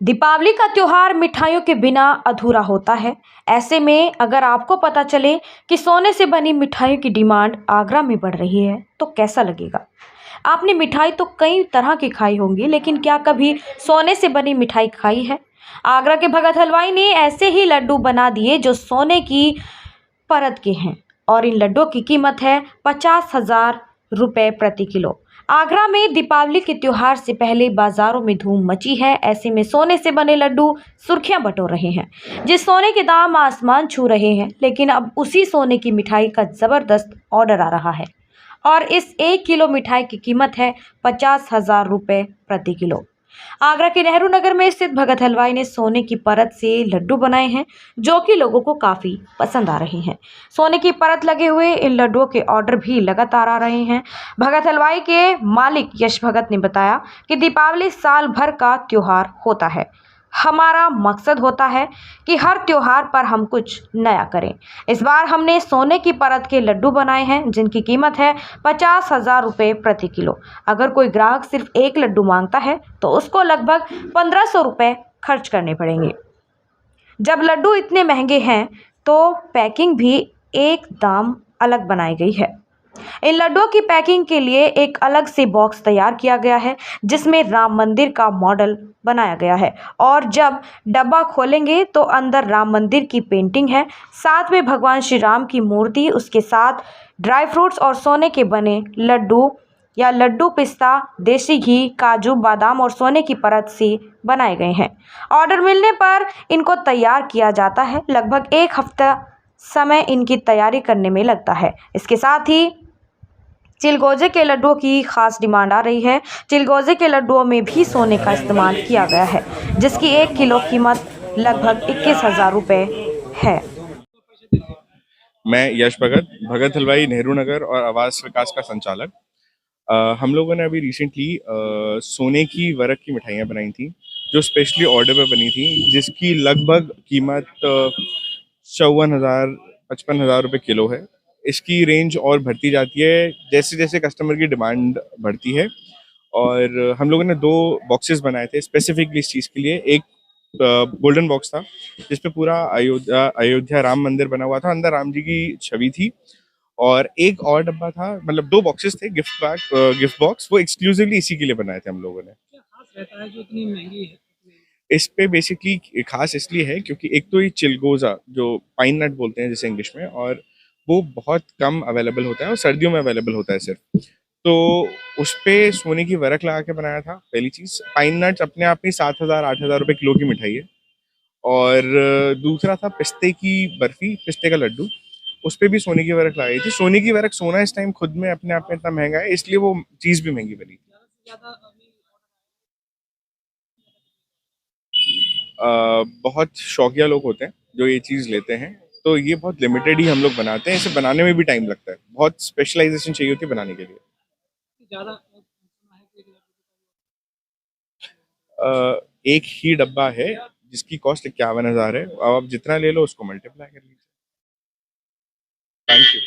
दीपावली का त्योहार मिठाइयों के बिना अधूरा होता है। ऐसे में अगर आपको पता चले कि सोने से बनी मिठाइयों की डिमांड आगरा में बढ़ रही है तो कैसा लगेगा। आपने मिठाई तो कई तरह की खाई होंगी, लेकिन क्या कभी सोने से बनी मिठाई खाई है? आगरा के भगत हलवाई ने ऐसे ही लड्डू बना दिए जो सोने की परत के हैं, और इन लड्डुओं की कीमत है 50,000 रुपए प्रति किलो। आगरा में दीपावली के त्योहार से पहले बाजारों में धूम मची है। ऐसे में सोने से बने लड्डू सुर्खियां बटोर रहे हैं। जिस सोने के दाम आसमान छू रहे हैं, लेकिन अब उसी सोने की मिठाई का जबरदस्त ऑर्डर आ रहा है, और इस 1 किलो मिठाई की कीमत है 50,000 रुपए प्रति किलो। आगरा के नेहरू नगर में स्थित भगत हलवाई ने सोने की परत से लड्डू बनाए हैं, जो कि लोगों को काफी पसंद आ रहे हैं। सोने की परत लगे हुए इन लड्डुओं के ऑर्डर भी लगातार आ रहे हैं। भगत हलवाई के मालिक यश भगत ने बताया कि दीपावली साल भर का त्योहार होता है। हमारा मकसद होता है कि हर त्योहार पर हम कुछ नया करें। इस बार हमने सोने की परत के लड्डू बनाए हैं, जिनकी कीमत है 50,000 रुपए प्रति किलो। अगर कोई ग्राहक सिर्फ एक लड्डू मांगता है तो उसको लगभग 1,500 रुपए खर्च करने पड़ेंगे। जब लड्डू इतने महंगे हैं तो पैकिंग भी एक दाम अलग बनाई गई है। इन लड्डुओं की पैकिंग के लिए एक अलग से बॉक्स तैयार किया गया है, जिसमें राम मंदिर का मॉडल बनाया गया है, और जब डब्बा खोलेंगे तो अंदर राम मंदिर की पेंटिंग है, साथ में भगवान श्री राम की मूर्ति, उसके साथ ड्राई फ्रूट्स और सोने के बने लड्डू या लड्डू पिस्ता, देसी घी, काजू, बादाम और सोने की परत से बनाए गए हैं। ऑर्डर मिलने पर इनको तैयार किया जाता है। लगभग एक हफ्ता समय इनकी तैयारी करने में लगता है। इसके साथ ही चिलगोजे के लड्डुओं की खास डिमांड आ रही है। चिलगोजे के लड्डुओं में भी सोने का इस्तेमाल किया गया है, जिसकी 1 किलो कीमत लगभग 21,000 रुपए है। मैं यश भगत, भगत हलवाई, नेहरू नगर और आवास विकास का संचालक। हम लोगों ने अभी रिसेंटली सोने की वरक की मिठाइयाँ बनाई थी, जो स्पेशली ऑर्डर पे बनी थी, जिसकी लगभग कीमत 54,000 55,000 रुपये किलो है। इसकी रेंज और बढ़ती जाती है जैसे जैसे कस्टमर की डिमांड बढ़ती है। और हम लोगों ने 2 बॉक्सेस बनाए थे स्पेसिफिकली इस चीज़ के लिए। एक गोल्डन बॉक्स था जिसपे पूरा अयोध्या राम मंदिर बना हुआ था, अंदर राम जी की छवि थी। और एक और डब्बा था, मतलब 2 बॉक्सेस थे गिफ्ट बॉक्स, वो एक्सक्लूसिवली इसी के लिए बनाए थे हम लोगों ने। क्या खास रहता है जो इतनी महंगी है? इस पे बेसिकली खास इसलिए है क्योंकि एक तो ये चिलगोजा, जो पाइन नट बोलते हैं जिसे इंग्लिश में, और वो बहुत कम अवेलेबल होता है और सर्दियों में अवेलेबल होता है सिर्फ। तो उस पे सोने की वरक लगा के बनाया था। पहली चीज, पाइन नट्स अपने आप में 7,000 8,000 रुपये किलो की मिठाई है। और दूसरा था पिस्ते की बर्फी, पिस्ते का लड्डू, उस पे भी सोने की वरक लगाई थी। सोने की वरक, सोना इस टाइम खुद में अपने आप में इतना महंगा है, इसलिए वो चीज़ भी महंगी बनी। ज़्यादा से ज़्यादा अभी बहुत शौकिया लोग होते हैं जो ये चीज़ लेते हैं, तो ये बहुत लिमिटेड ही हम लोग बनाते हैं। इसे बनाने में भी टाइम लगता है, बहुत स्पेशलाइजेशन चाहिए होती है बनाने के लिए। ज़्यादा सुना है कि एक ही डब्बा है जिसकी कॉस्ट 51,000 है। अब आप जितना ले लो उसको मल्टीप्लाई कर लीजिए। Thank you.